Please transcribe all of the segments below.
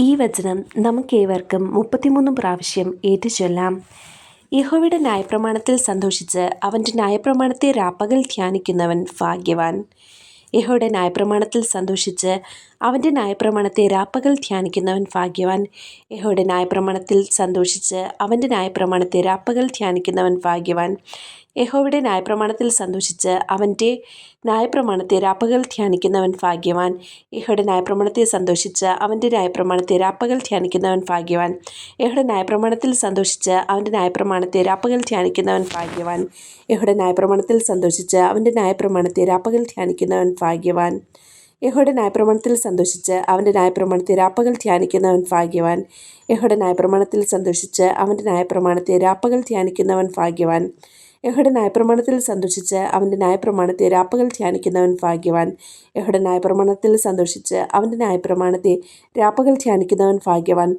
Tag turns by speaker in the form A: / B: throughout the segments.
A: ഈ വചനം നമുക്കേവർക്കും 33 പ്രാവശ്യം ഏറ്റുചൊല്ലാം. യഹോവയുടെ ന്യായപ്രമാണത്തിൽ സന്തോഷിച്ച് അവൻ്റെ ന്യായപ്രമാണത്തെ രാപ്പകൽ ധ്യാനിക്കുന്നവൻ ഭാഗ്യവാൻ. യഹോവയുടെ ന്യായപ്രമാണത്തിൽ സന്തോഷിച്ച് അവൻ്റെ ന്യായപ്രമാണത്തെ രാപ്പകൽ ധ്യാനിക്കുന്നവൻ ഭാഗ്യവാൻ. യഹോവയുടെ ന്യായപ്രമാണത്തിൽ സന്തോഷിച്ച് അവൻ്റെ ന്യായപ്രമാണത്തെ രാപ്പകൽ ധ്യാനിക്കുന്നവൻ ഭാഗ്യവാൻ. യഹോവയുടെ ന്യായപ്രമാണത്തിൽ സന്തോഷിച്ച് അവൻ്റെ ന്യായപ്രമാണത്തെ രാപ്പകൽ ധ്യാനിക്കുന്നവൻ ഭാഗ്യവാൻ. യഹോവയുടെ ന്യായപ്രമാണത്തെ സന്തോഷിച്ച് അവൻ്റെ ന്യായപ്രമാണത്തെ രാപ്പകൽ ധ്യാനിക്കുന്നവൻ ഭാഗ്യവാൻ. യഹോവയുടെ ന്യായപ്രമാണത്തിൽ സന്തോഷിച്ച് അവൻ്റെ ന്യായപ്രമാണത്തെ രാപ്പകൽ ധ്യാനിക്കുന്നവൻ ഭാഗ്യവാൻ. യഹോവയുടെ ന്യായപ്രമാണത്തിൽ സന്തോഷിച്ച് അവൻ്റെ ന്യായപ്രമാണത്തെ രാപ്പകൽ ധ്യാനിക്കുന്നവൻ ഭാഗ്യവാൻ. യഹോവയുടെ ന്യായപ്രമാണത്തിൽ സന്തോഷിച്ച് അവൻ്റെ ന്യായപ്രമാണത്തെ രാപ്പകൽ ധ്യാനിക്കുന്നവൻ ഭാഗ്യവാൻ. യഹോവയുടെ ന്യായപ്രമാണത്തിൽ സന്തോഷിച്ച് അവൻ്റെ ന്യായപ്രമാണത്തെ രാപ്പകൽ ധ്യാനിക്കുന്നവൻ ഭാഗ്യവാൻ. യഹോവയുടെ ന്യായപ്രമാണത്തിൽ സന്തോഷിച്ച് അവൻ്റെ ന്യായപ്രമാണത്തെ രാപ്പകൽ ധ്യാനിക്കുന്നവൻ ഭാഗ്യവാൻ. യഹോവയുടെ ന്യായപ്രമാണത്തിൽ സന്തോഷിച്ച് അവൻ്റെ ന്യായപ്രമാണത്തെ രാപ്പകൽ ധ്യാനിക്കുന്നവൻ ഭാഗ്യവാൻ.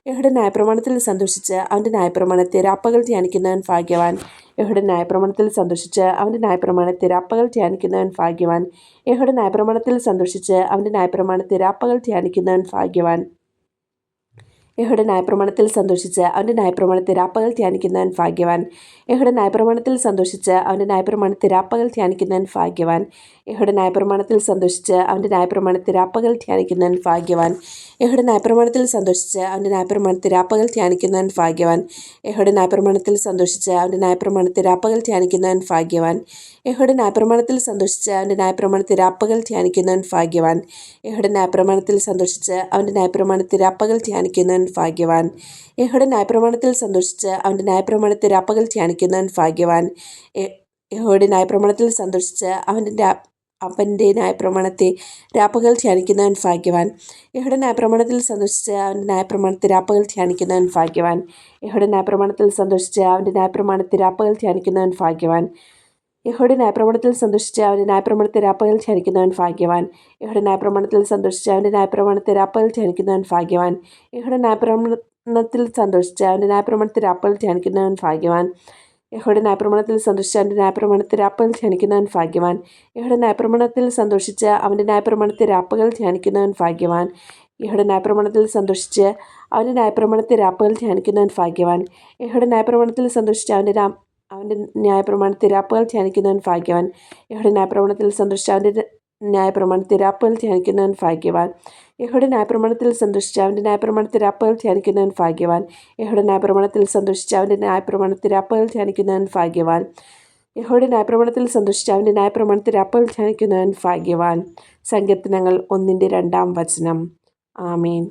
A: യഹോവയുടെ ന്യായപ്രമാണത്തിൽ സന്തോഷിച്ച് അവൻ്റെ ന്യായപ്രമാണത്തെ രാപ്പകൽ ധ്യാനിക്കുന്നവൻ ഭാഗ്യവാൻ. യഹോവയുടെ ന്യായപ്രമാണത്തിൽ സന്തോഷിച്ച് അവൻ്റെ ന്യായപ്രമാണത്തെ രാപ്പകൽ ധ്യാനിക്കുന്നവൻ ഭാഗ്യവാൻ. യഹോവയുടെ ന്യായപ്രമാണത്തിൽ സന്തോഷിച്ച് അവൻ്റെ ന്യായപ്രമാണത്തെ രാപ്പകൽ ധ്യാനിക്കുന്നവൻ ഭാഗ്യവാൻ. യഹോവയുടെ ന്യായപ്രമാണത്തിൽ സന്തോഷിച്ച് അവൻ്റെ ന്യായപ്രമാണത്തെ രാപ്പകൽ ധ്യാനിക്കുന്നവൻ ഭാഗ്യവാൻ. യഹോവയുടെ ന്യായപ്രമാണത്തിൽ സന്തോഷിച്ച് അവൻ്റെ ന്യായപ്രമാണത്തെ രാപ്പകൽ ധ്യാനിക്കുന്നവൻ ഭാഗ്യവാൻ. യഹോവയുടെ ന്യായപ്രമാണത്തിൽ സന്തോഷിച്ച് അവൻ്റെ ന്യായപ്രമാണത്തെ രാപ്പകൽ ധ്യാനിക്കുന്നവൻ ഭാഗ്യവാൻ. യഹോവയുടെ ന്യായപ്രമാണത്തിൽ സന്തോഷിച്ച് അവൻ്റെ ന്യായപ്രമാണത്തെ രാപ്പകൽ ധ്യാനിക്കുന്നവൻ ഭാഗ്യവാൻ. യഹോവയുടെ ന്യായപ്രമാണത്തിൽ സന്തോഷിച്ച് അവൻ്റെ ന്യായപ്രമാണത്തെ രാപ്പകൽ ധ്യാനിക്കുന്നവൻ ഭാഗ്യവാൻ. യഹോവയുടെ ന്യായപ്രമാണത്തിൽ സന്തോഷിച്ച് അവൻ്റെ ന്യായപ്രമാണത്തെ രാപ്പകൽ ധ്യാനിക്കുന്നവൻ ഭാഗ്യവാൻ. യഹോവയുടെ ന്യായപ്രമാണത്തിൽ സന്തോഷിച്ച് അവൻ്റെ ന്യായപ്രമാണത്തെ രാപ്പകൽ ധ്യാനിക്കുന്നവൻ ഭാഗ്യവാൻ. യഹോവയുടെ ന്യായപ്രമാണത്തിൽ സന്തോഷിച്ച് അവൻ്റെ ന്യായപ്രമാണത്തെ രാപ്പകൽ ധ്യാനിക്കുന്നവൻ ഭാഗ്യവാൻ. യഹോവയുടെ ന്യായപ്രമാണത്തിൽ സന്തോഷിച്ച് അവൻ്റെ ന്യായപ്രമാണത്തെ രാപ്പകൽ ധ്യാനിക്കുന്നവൻ ഭാഗ്യവാൻ. യഹോവയുടെ ന്യായപ്രമാണത്തിൽ സന്തോഷിച്ച് അവൻ്റെ ന്യായപ്രമാണത്തെ രാപ്പകൽ ധ്യാനിക്കുന്നവൻ ഭാഗ്യവാൻ. യഹോവയുടെ ന്യായപ്രമാണത്തിൽ സന്തോഷിച്ച് അവൻ്റെ ന്യായപ്രമാണത്തെ രാപ്പകൽ ധ്യാനിക്കുന്നവൻ ഭാഗ്യവാൻ. യഹോവയുടെ ന്യായപ്രമാണത്തിൽ സന്തോഷിച്ച് അവൻ്റെ ന്യായപ്രമാണത്തെ രാപ്പകൽ ധ്യാനിക്കുന്നവൻ ഭാഗ്യവാൻ. യഹോവയുടെ ന്യായപ്രമാണത്തിൽ സന്തോഷിച്ച് അവൻ്റെ ന്യായപ്രമാണത്തെ രാപ്പകൽ ധ്യാനിക്കുന്നവൻ ഭാഗ്യവാൻ. യഹോവയുടെ ന്യായപ്രമാണത്തിൽ സന്തോഷിച്ച് അവൻ്റെ ന്യായപ്രമാണത്തെ രാപ്പകൽ ധ്യാനിക്കുന്നവൻ ഭാഗ്യവാൻ. യഹോവയുടെ ന്യായപ്രമാണത്തിൽ സന്തോഷിച്ച് അവൻ്റെ ന്യായപ്രമാണത്തെ രാപ്പകൽ ധ്യാനിക്കുന്നവൻ ഭാഗ്യവാൻ. യഹോവയുടെ ന്യായപ്രമാണത്തിൽ സന്തോഷിച്ച് അവൻ്റെ ന്യായപ്രമാണത്തെ രാപ്പകൽ ധ്യാനിക്കുന്നവൻ ഭാഗ്യവാൻ. യഹോവയുടെ ന്യായപ്രമാണത്തിൽ സന്തോഷിച്ച് അവൻ്റെ ന്യായപ്രമാണത്തെ രാപ്പകൽ ധ്യാനിക്കുന്നവൻ ഭാഗ്യവാൻ. യഹോവയുടെ ന്യായപ്രമാണത്തിൽ സന്തോഷിച്ച് അവൻ്റെ ന്യായപ്രമാണത്തെ രാപ്പകൽ ധ്യാനിക്കുന്നവൻ ഭാഗ്യവാൻ. യഹോവയുടെ ന്യായപ്രമാണത്തിൽ സന്തോഷിച്ച് അവൻ്റെ ന്യായപ്രമാണത്തെ രാപ്പകൽ ധ്യാനിക്കുന്നവൻ ഭാഗ്യവാൻ. യഹോവയുടെ ന്യായപ്രമാണത്തിൽ സന്തോഷിച്ച് അവൻ്റെ ന്യായപ്രമാണത്തെ രാപ്പകൽ ധ്യാനിക്കുന്നവൻ ഭാഗ്യവാൻ. യഹോവയുടെ ന്യായപ്രമാണത്തിൽ സന്തോഷിച്ച് അവൻ്റെ ന്യായപ്രമാണത്തെ രാപ്പകൽ ധ്യാനിക്കുന്നവൻ ഭാഗ്യവാൻ. യഹോവയുടെ ന്യായപ്രമാണത്തിൽ സന്തോഷിച്ച് അവൻ്റെ ന്യായപ്രമാണത്തെ രാപ്പകൽ ധ്യാനിക്കുന്നവൻ ഭാഗ്യവാൻ. സങ്കീർത്തനങ്ങൾ 1-2 വചനം. ആമേൻ.